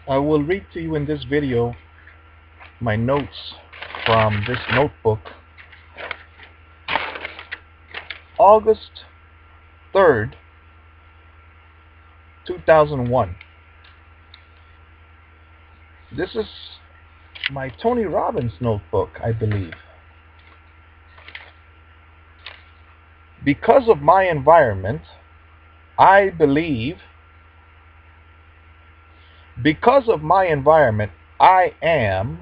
I will read to you in this video my notes from this notebook, August 3rd, 2001. This is my Tony Robbins notebook, I believe. Because of my environment, I believe. Because of my environment, I am.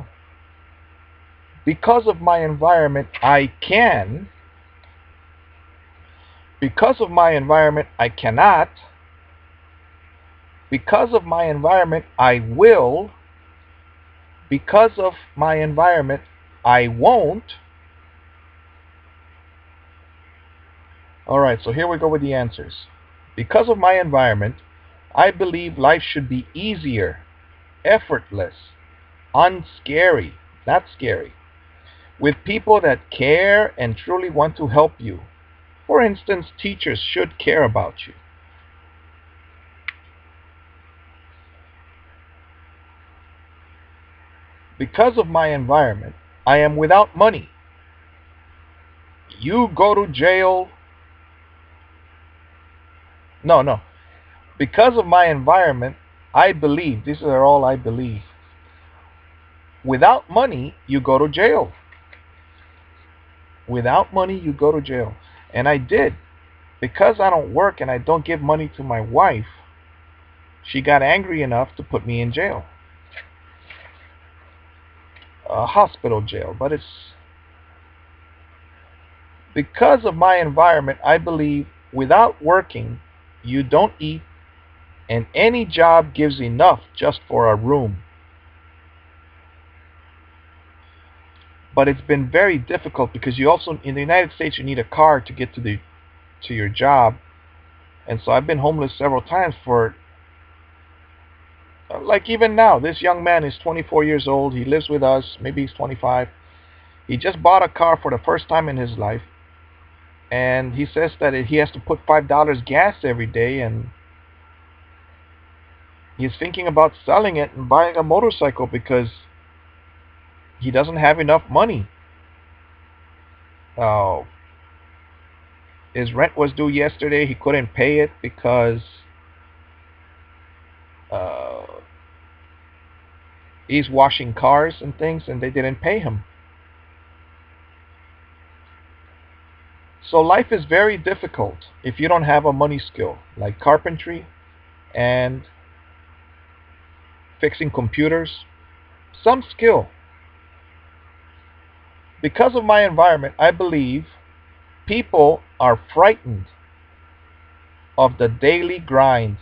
Because of my environment, I can. Because of my environment, I cannot. Because of my environment, I will. Because of my environment, I won't. Alright, so here we go with the answers. Because of my environment, I believe life should be easier, effortless, unscary, not scary, with people that care and truly want to help you. For instance, teachers should care about you. Because of my environment, I am without money. You go to jail. No. Because of my environment, I believe, these are all I believe. Without money, you go to jail. Without money, you go to jail. And I did. Because I don't work and I don't give money to my wife, she got angry enough to put me in jail. A hospital jail, but it's because of my environment. I believe without working, you don't eat, and any job gives enough just for a room. But it's been very difficult because you also, in the United States, you need a car to get to your job. And so I've been homeless several times for, like even now, this young man is 24 years old. He lives with us. Maybe he's 25. He just bought a car for the first time in his life. And he says that he has to put $5 gas every day, and he's thinking about selling it and buying a motorcycle because he doesn't have enough money. His rent was due yesterday. He couldn't pay it because he's washing cars and things, and they didn't pay him. So life is very difficult if you don't have a money skill like carpentry and fixing computers. Some skill. Because of my environment, I believe people are frightened of the daily grind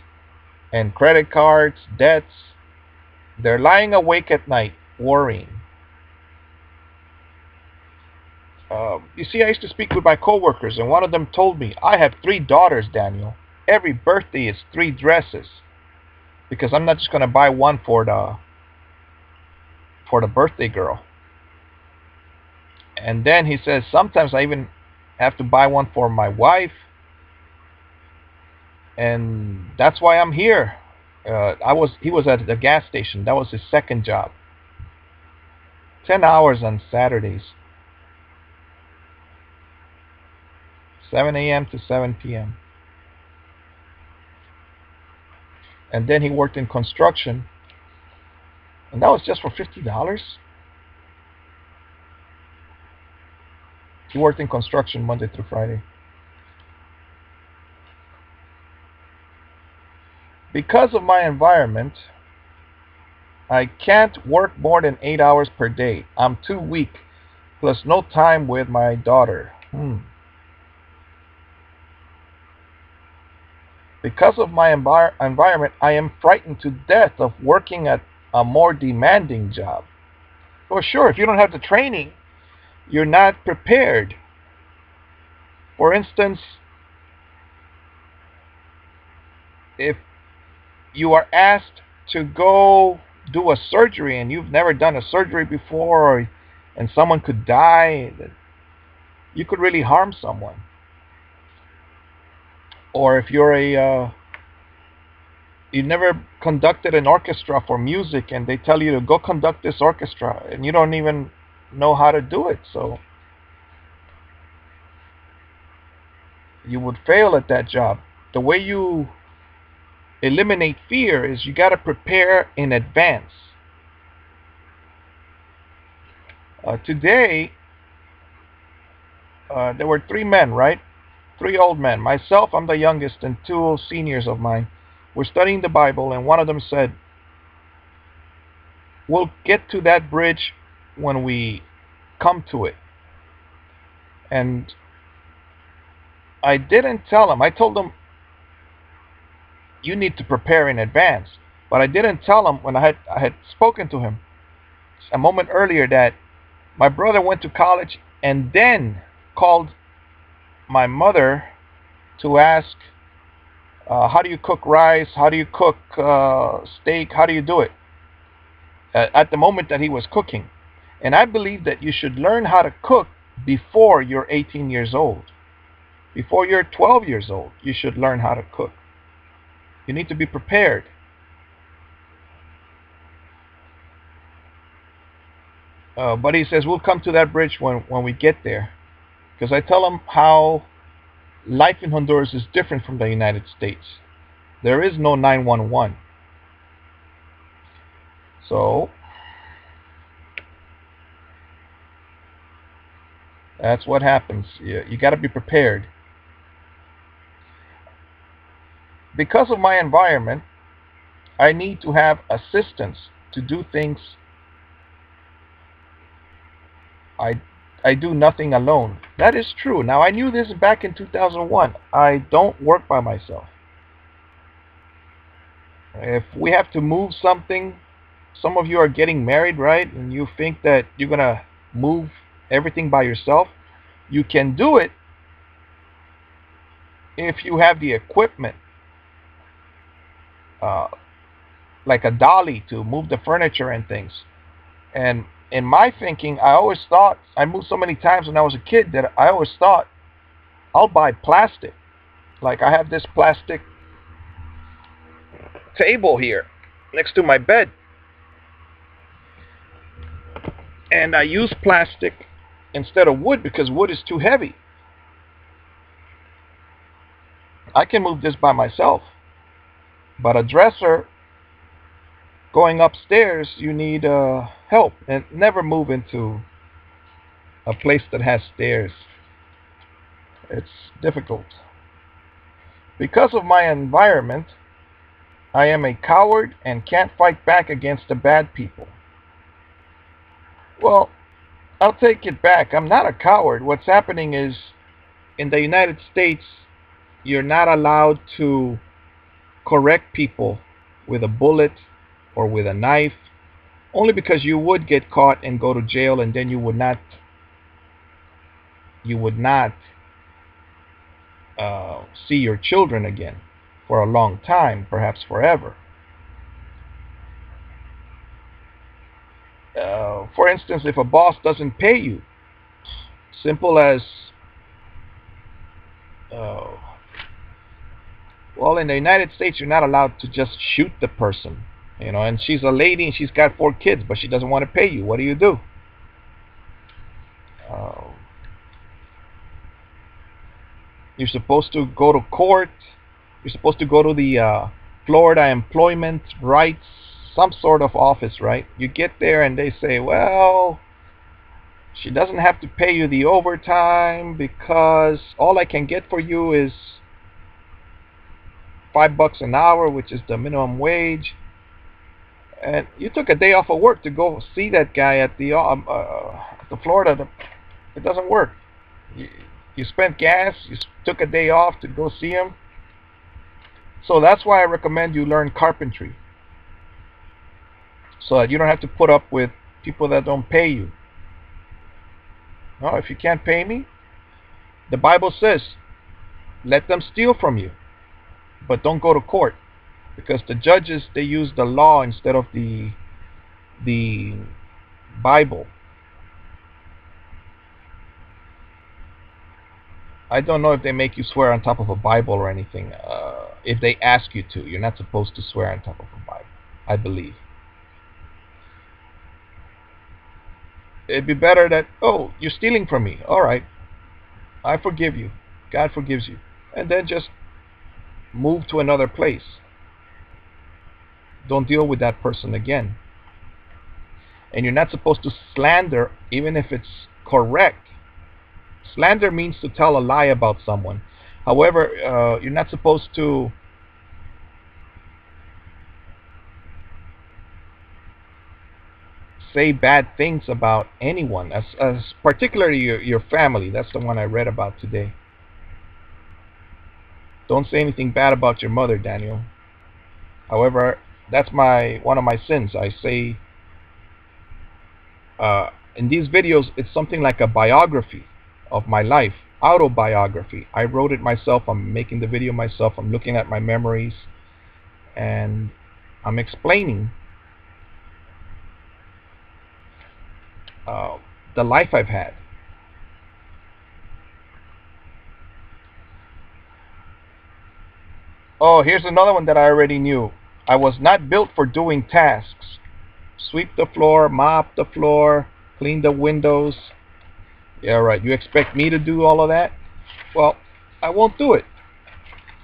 and credit cards, debts. They're lying awake at night worrying. You see, I used to speak with my coworkers, and one of them told me, I have 3 daughters, Daniel. Every birthday is 3 dresses, because I'm not just going to buy one for the birthday girl. And then he says, sometimes I even have to buy one for my wife, and that's why I'm here. He was at the gas station. That was his second job. 10 hours on Saturdays. 7 a.m. to 7 p.m. And then he worked in construction, and that was just for $50. He worked in construction Monday through Friday. Because of my environment, I can't work more than 8 hours per day. I'm too weak, plus no time with my daughter. Because of my environment, I am frightened to death of working at a more demanding job. Well, sure, if you don't have the training, you're not prepared. For instance, if you are asked to go do a surgery and you've never done a surgery before, and someone could die, you could really harm someone. Or if you're You never conducted an orchestra for music, and they tell you to go conduct this orchestra, and you don't even know how to do it. So you would fail at that job. The way you eliminate fear is you got to prepare in advance. Today, there were three men, right? Three old men. Myself, I'm the youngest, and two seniors of mine were studying the Bible, and one of them said, "We'll get to that bridge when we come to it." And I didn't tell him. I told him, "You need to prepare in advance." But I didn't tell him when I had spoken to him a moment earlier that my brother went to college and then called my mother to ask, how do you cook rice? How do you cook steak? How do you do it? At the moment that he was cooking. And I believe that you should learn how to cook before you're 18 years old. Before you're 12 years old, you should learn how to cook. You need to be prepared. But he says, we'll come to that bridge when we get there. Because I tell him how life in Honduras is different from the United States. There is no 911. So that's what happens. You got to be prepared. Because of my environment, I need to have assistance to do things. I do nothing alone. That is true. Now, I knew this back in 2001. I don't work by myself. If we have to move something, some of you are getting married, right? And you think that you're going to move everything by yourself. You can do it if you have the equipment, like a dolly to move the furniture and things. And in my thinking, I always thought, I moved so many times when I was a kid that I always thought, I'll buy plastic. Like I have this plastic table here next to my bed. And I use plastic instead of wood because wood is too heavy. I can move this by myself. But a dresser, going upstairs, you need help. And never move into a place that has stairs. It's difficult. Because of my environment, I am a coward and can't fight back against the bad people. Well, I'll take it back. I'm not a coward. What's happening is, in the United States, you're not allowed to correct people with a bullet or with a knife, only because you would get caught and go to jail, and then you would not see your children again for a long time, perhaps forever. For instance, if a boss doesn't pay you, simple as, well, in the United States, you're not allowed to just shoot the person, and she's a lady and she's got 4 kids, but she doesn't want to pay you. What do you do? You're supposed to go to court. You're supposed to go to the Florida Employment Rights, some sort of office, right? You get there and they say, well, she doesn't have to pay you the overtime because all I can get for you is $5 an hour, which is the minimum wage. And you took a day off of work to go see that guy at the Florida. It doesn't work. You spent gas. You took a day off to go see him. So that's why I recommend you learn carpentry, so that you don't have to put up with people that don't pay you. No, if you can't pay me, the Bible says, let them steal from you, but don't go to court, because the judges, they use the law instead of the Bible. I don't know if they make you swear on top of a Bible or anything. if they ask you to. You're not supposed to swear on top of a Bible, I believe. It'd be better that, oh, you're stealing from me. All right, I forgive you. God forgives you. And then just move to another place. Don't deal with that person again. And you're not supposed to slander, even if it's correct. Slander means to tell a lie about someone. However, you're not supposed to say bad things about anyone, as particularly your family. That's the one I read about today. Don't say anything bad about your mother, Daniel. However, that's one of my sins. I say in these videos, it's something like a biography of my life, autobiography. I wrote it myself. I'm making the video myself. I'm looking at my memories, and I'm explaining the life I've had. Oh, here's another one that I already knew. I was not built for doing tasks. Sweep the floor, mop the floor, clean the windows. Yeah, right. You expect me to do all of that? Well, I won't do it.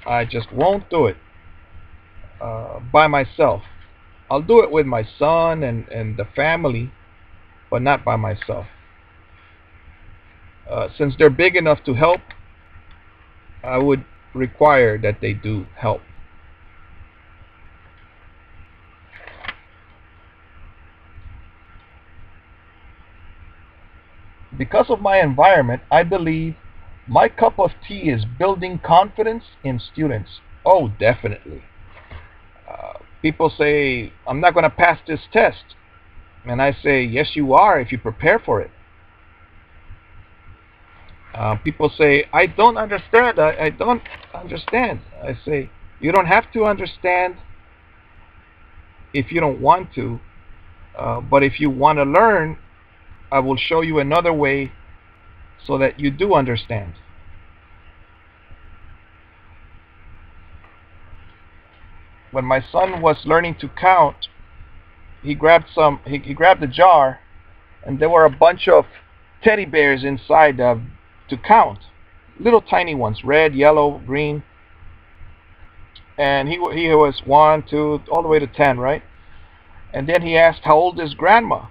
I just won't do it by myself. I'll do it with my son and the family, but not by myself. Since they're big enough to help, I would require that they do help. Because of my environment, I believe my cup of tea is building confidence in students. Oh, definitely. People say, I'm not going to pass this test. And I say, yes, you are if you prepare for it. People say, I don't understand. I don't understand. I say, you don't have to understand if you don't want to. But if you want to learn, I will show you another way so that you do understand. When my son was learning to count, he grabbed a jar, and there were a bunch of teddy bears inside to count, little tiny ones, red, yellow, green. And he was 1, 2, all the way to 10, right? And then he asked, how old is grandma?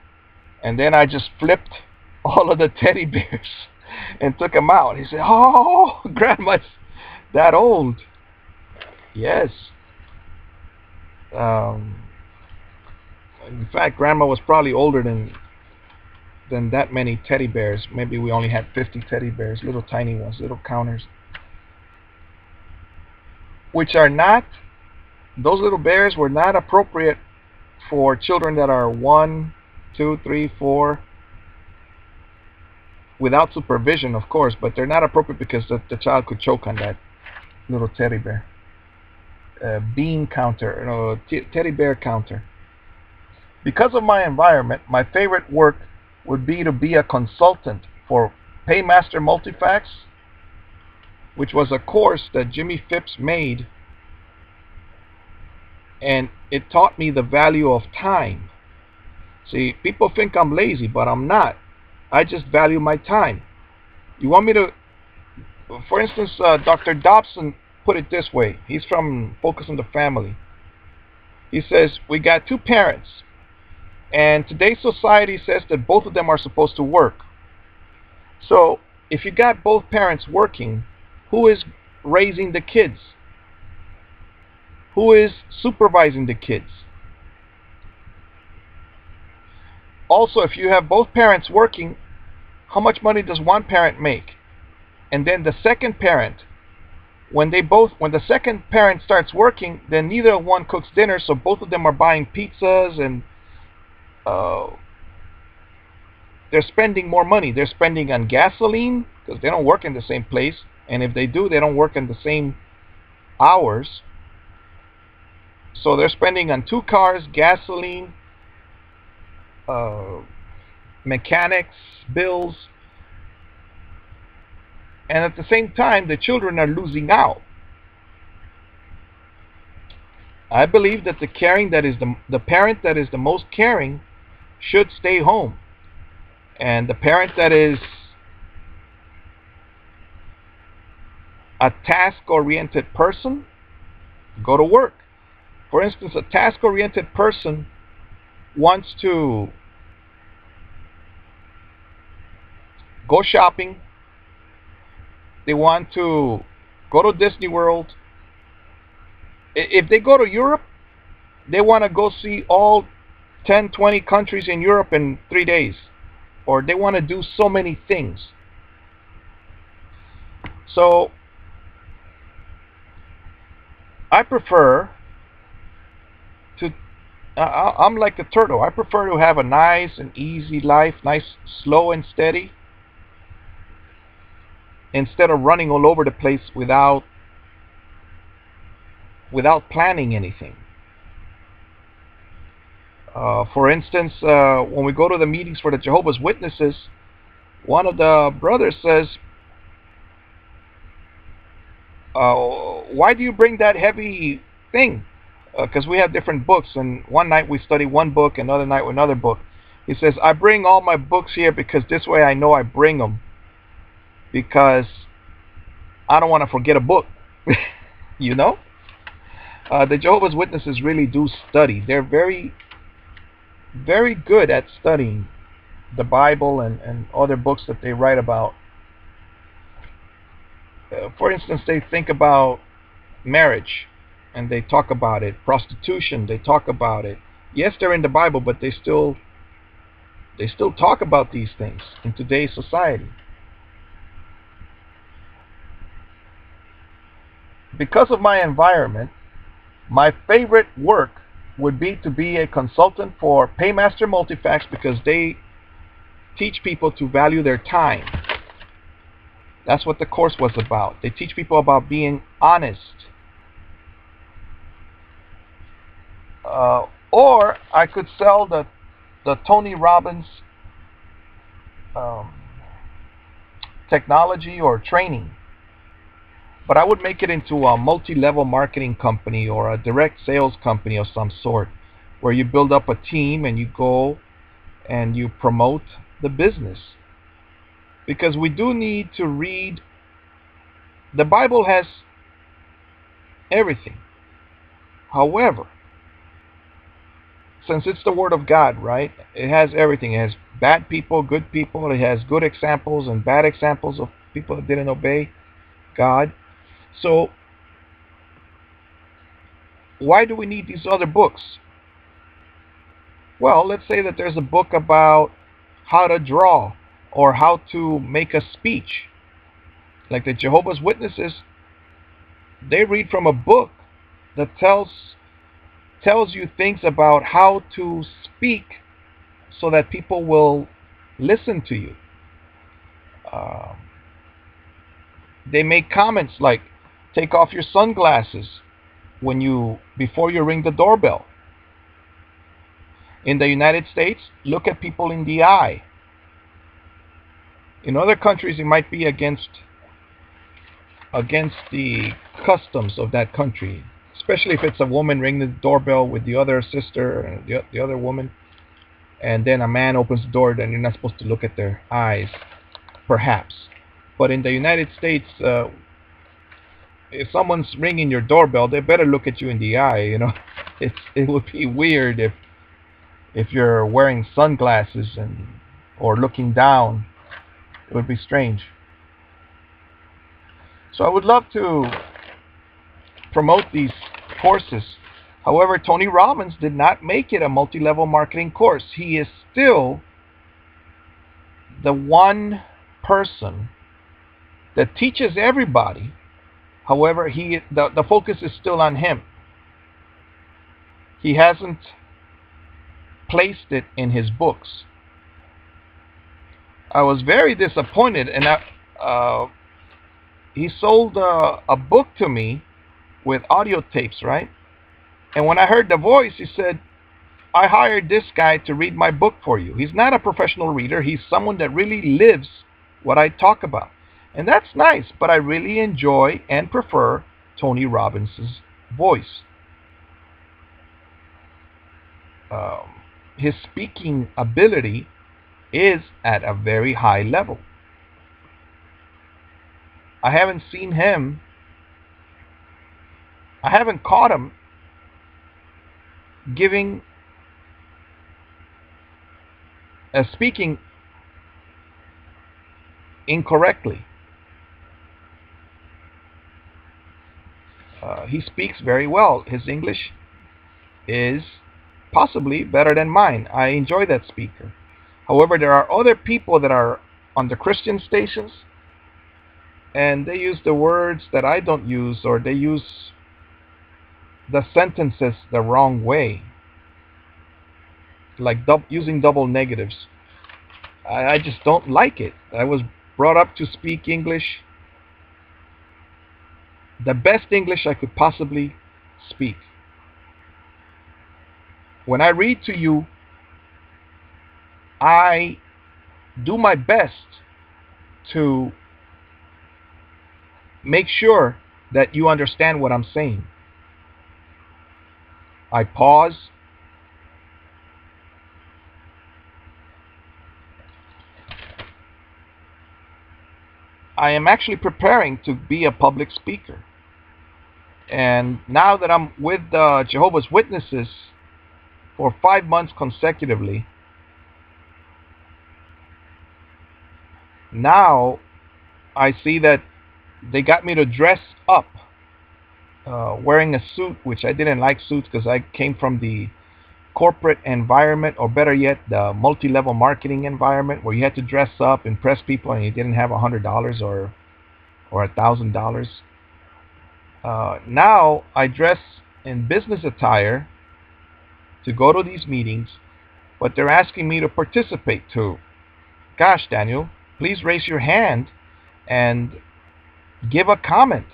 And then I just flipped all of the teddy bears and took them out. He said, oh, grandma's that old. Yes. In fact, grandma was probably older than that many teddy bears. Maybe we only had 50 teddy bears, little tiny ones, little counters. Which are not, those little bears were not appropriate for children that are 1, 2, 3, 4, without supervision, of course, but they're not appropriate because the child could choke on that little teddy bear. Bean counter, teddy bear counter. Because of my environment, my favorite work would be to be a consultant for Paymaster Multifax, which was a course that Jimmy Phipps made, and it taught me the value of time. See, people think I'm lazy, but I'm not. I just value my time. You want me to, for instance, Dr. Dobson put it this way. He's from Focus on the Family. He says, we got 2 parents, and today's society says that both of them are supposed to work. So if you got both parents working, who is raising the kids? Who is supervising the kids? Also, if you have both parents working, how much money does one parent make? And then the second parent, when the second parent starts working, then neither one cooks dinner, so both of them are buying pizzas, and they're spending more money. They're spending on gasoline because they don't work in the same place, and if they do, they don't work in the same hours. So they're spending on 2 cars, gasoline, mechanics, bills, and at the same time the children are losing out. I believe that the parent that is the most caring should stay home, and the parent that is a task-oriented person go to work. For instance, a task-oriented person wants to go shopping. They want to go to Disney World. If they go to Europe, they want to go see all 10, 20 countries in Europe in 3 days. Or they want to do so many things. So I prefer to, I'm like the turtle. I prefer to have a nice and easy life, nice, slow and steady, instead of running all over the place without planning anything. For instance, when we go to the meetings for the Jehovah's Witnesses, one of the brothers says, why do you bring that heavy thing? Because we have different books, and one night we study one book, another night another book. He says, I bring all my books here because this way I know I bring them, because I don't want to forget a book. You know? The Jehovah's Witnesses really do study. They're very, very good at studying the Bible and other books that they write about. For instance, they think about marriage, and they talk about it. Prostitution, they talk about it. Yes, they're in the Bible, but they still talk about these things in today's society. Because of my environment, my favorite work would be to be a consultant for Paymaster Multifax, because they teach people to value their time. That's what the course was about. They teach people about being honest. Or I could sell the Tony Robbins technology or training. But I would make it into a multi-level marketing company or a direct sales company of some sort, where you build up a team and you go and you promote the business. Because we do need to read. The Bible has everything. However, since it's the Word of God, right? It has everything. It has bad people, good people. It has good examples and bad examples of people that didn't obey God. So why do we need these other books? Well, let's say that there's a book about how to draw or how to make a speech. Like the Jehovah's Witnesses, they read from a book that tells you things about how to speak so that people will listen to you. They make comments like, take off your sunglasses before you ring the doorbell. In the United States, look at people in the eye. In other countries, it might be against the customs of that country, especially if it's a woman ringing the doorbell with the other sister and the other woman, and then a man opens the door, then you're not supposed to look at their eyes, perhaps. But in the United States, if someone's ringing your doorbell, they better look at you in the eye. You know, it would be weird if you're wearing sunglasses or looking down. It would be strange. So I would love to promote these courses. However, Tony Robbins did not make it a multi-level marketing course. He is still the one person that teaches everybody. However, the focus is still on him. He hasn't placed it in his books. I was very disappointed, and he sold a book to me with audio tapes, right? And when I heard the voice, he said, I hired this guy to read my book for you. He's not a professional reader. He's someone that really lives what I talk about. And that's nice, but I really enjoy and prefer Tony Robbins' voice. Um, his speaking ability is at a very high level. I haven't seen him, I haven't caught him giving speaking incorrectly. He speaks very well. His English is possibly better than mine. I enjoy that speaker. However, there are other people that are on the Christian stations, and they use the words that I don't use, or they use the sentences the wrong way, like using double negatives. I just don't like it. I was brought up to speak English, the best English I could possibly speak. When I read to you, I do my best to make sure that you understand what I'm saying. I pause. I am actually preparing to be a public speaker. And now that I'm with the Jehovah's Witnesses for 5 months consecutively, now I see that they got me to dress up, wearing a suit, which I didn't like suits because I came from the corporate environment, or better yet, the multi-level marketing environment, where you had to dress up, impress people, and you didn't have $100 or $1,000. Now I dress in business attire to go to these meetings, but they're asking me to participate too. Gosh, Daniel, please raise your hand and give a comment.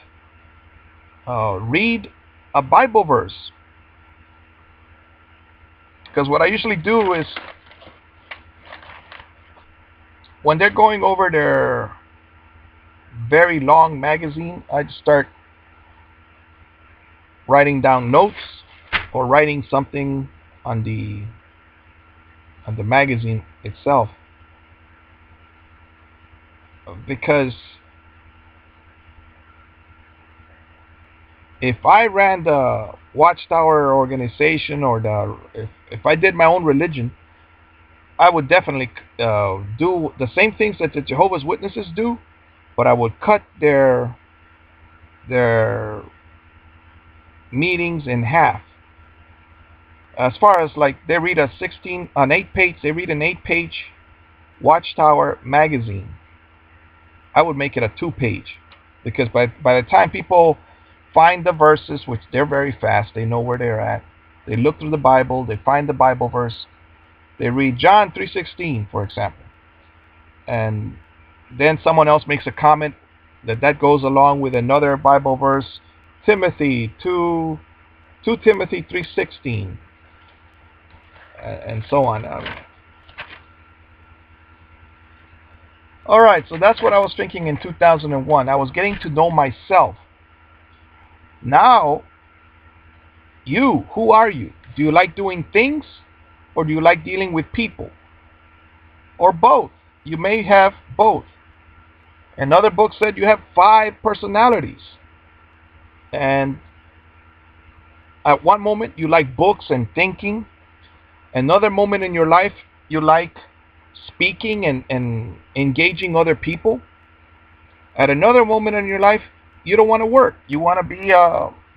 Read a Bible verse. Because what I usually do is, when they're going over their very long magazine, I just start writing down notes or writing something on the magazine itself. Because if I ran the Watchtower organization, or if I did my own religion, I would definitely do the same things that the Jehovah's Witnesses do, but I would cut their meetings in half. As far as, like, they read an 8-page Watchtower magazine, I would make it a 2-page, because by the time people find the verses, which they're very fast, they know where they're at, they look through the Bible, they find the Bible verse, they read John 3:16, for example, and then someone else makes a comment that goes along with another Bible verse, Timothy 2 Timothy 3:16, and so on. All right, so that's what I was thinking in 2001. I was getting to know myself. Now, who are you? Do you like doing things, or do you like dealing with people? Or both? You may have both. Another book said you have 5 personalities. And at one moment you like books and thinking. Another moment in your life you like speaking and engaging other people. At another moment in your life, you don't want to work. You want to be,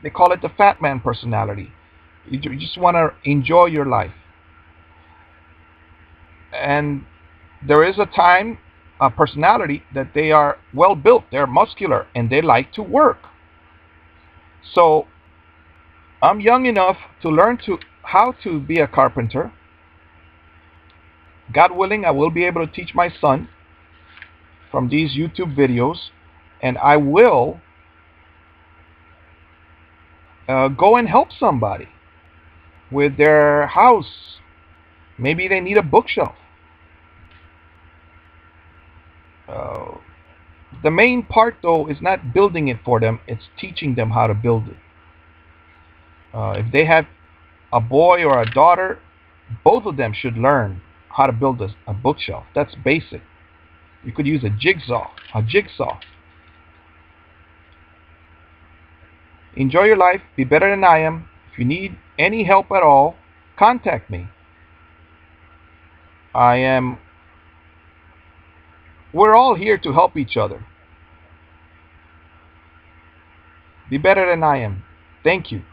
they call it the fat man personality. You just want to enjoy your life. And there is a personality that they are well built, they're muscular, and they like to work. So I'm young enough to learn how to be a carpenter. God willing, I will be able to teach my son from these YouTube videos, and I will go and help somebody with their house. Maybe they need a bookshelf. The main part, though, is not building it for them, it's teaching them how to build it. If they have a boy or a daughter Both of them should learn how to build a bookshelf. That's basic. You could use a jigsaw. Enjoy your life. Be better than I am. If you need any help at all, contact me. I am. We're all here to help each other. Be better than I am. Thank you.